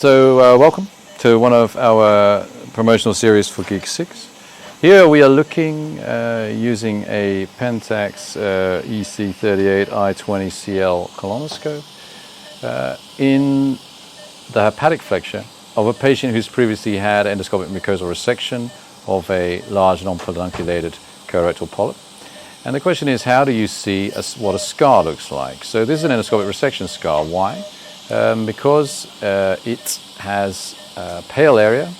So welcome to one of our promotional series for GIEQ 6. Here we are looking using a Pentax EC38-i20cL colonoscope in the hepatic flexure of a patient who's previously had endoscopic mucosal resection of a large non-pedunculated colorectal polyp. And the question is, how do you see what a scar looks like? So this is an endoscopic resection scar. Why? Because it has a pale area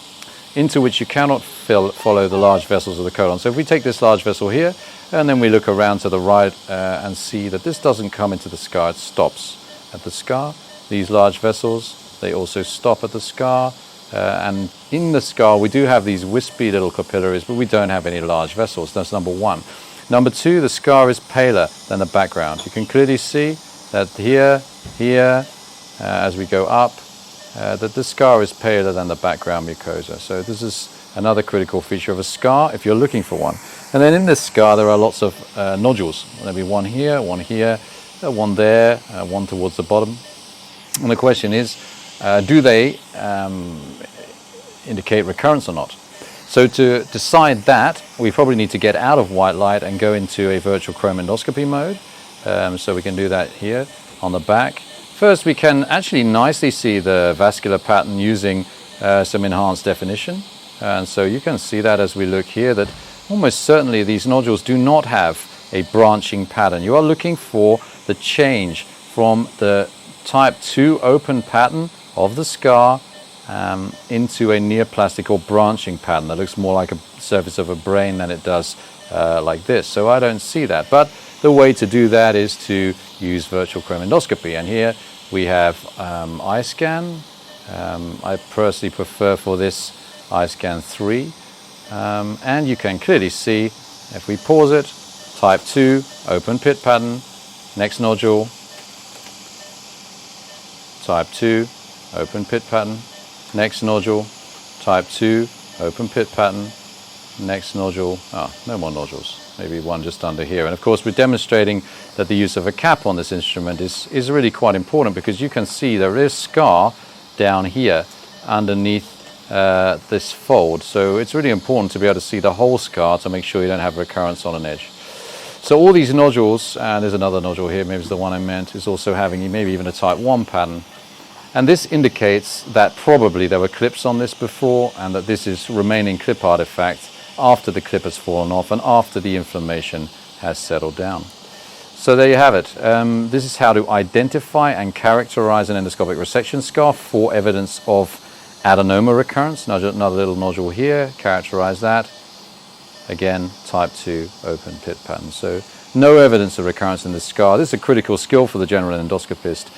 into which you cannot follow the large vessels of the colon. So if we take this large vessel here and then we look around to the right and see that this doesn't come into the scar, it stops at the scar. These large vessels, they also stop at the scar, and in the scar we do have these wispy little capillaries, but we don't have any large vessels. That's number one. Number two, the scar is paler than the background. You can clearly see that here, as we go up, that the scar is paler than the background mucosa. So this is another critical feature of a scar if you're looking for one. And then in this scar there are lots of nodules. There'll be one here, one there, one towards the bottom. And the question is, do they indicate recurrence or not? So to decide that, we probably need to get out of white light and go into a virtual chrome endoscopy mode. So we can do that here on the back. First, we can actually nicely see the vascular pattern using some enhanced definition. And so you can see that as we look here, that almost certainly these nodules do not have a branching pattern. You are looking for the change from the type 2 open pattern of the scar into a neoplastic or branching pattern that looks more like a surface of a brain than it does like this. So I don't see that. But the way to do that is to use virtual chrome endoscopy. And here we have eye scan. I personally prefer for this eye scan 3. And you can clearly see, if we pause it, type 2, open pit pattern, next nodule, type 2, open pit pattern, next nodule, type 2, open pit pattern, next nodule, no more nodules, maybe one just under here. And of course we're demonstrating that the use of a cap on this instrument is really quite important, because you can see there is scar down here underneath this fold. So it's really important to be able to see the whole scar to make sure you don't have recurrence on an edge. So all these nodules, and there's another nodule here, maybe it's the one I meant, is also having maybe even a type 1 pattern. And this indicates that probably there were clips on this before, and that this is remaining clip artifact after the clip has fallen off and after the inflammation has settled down. So there you have it. This is how to identify and characterize an endoscopic resection scar for evidence of adenoma recurrence. Another little nodule here, characterize that. Again, type 2 open pit pattern. So no evidence of recurrence in this scar. This is a critical skill for the general endoscopist,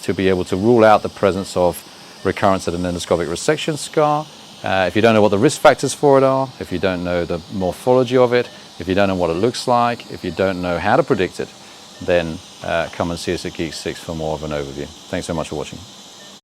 to be able to rule out the presence of recurrence at an endoscopic resection scar. If you don't know what the risk factors for it are, if you don't know the morphology of it, if you don't know what it looks like, if you don't know how to predict it, then come and see us at GIEQ 6 for more of an overview. Thanks so much for watching.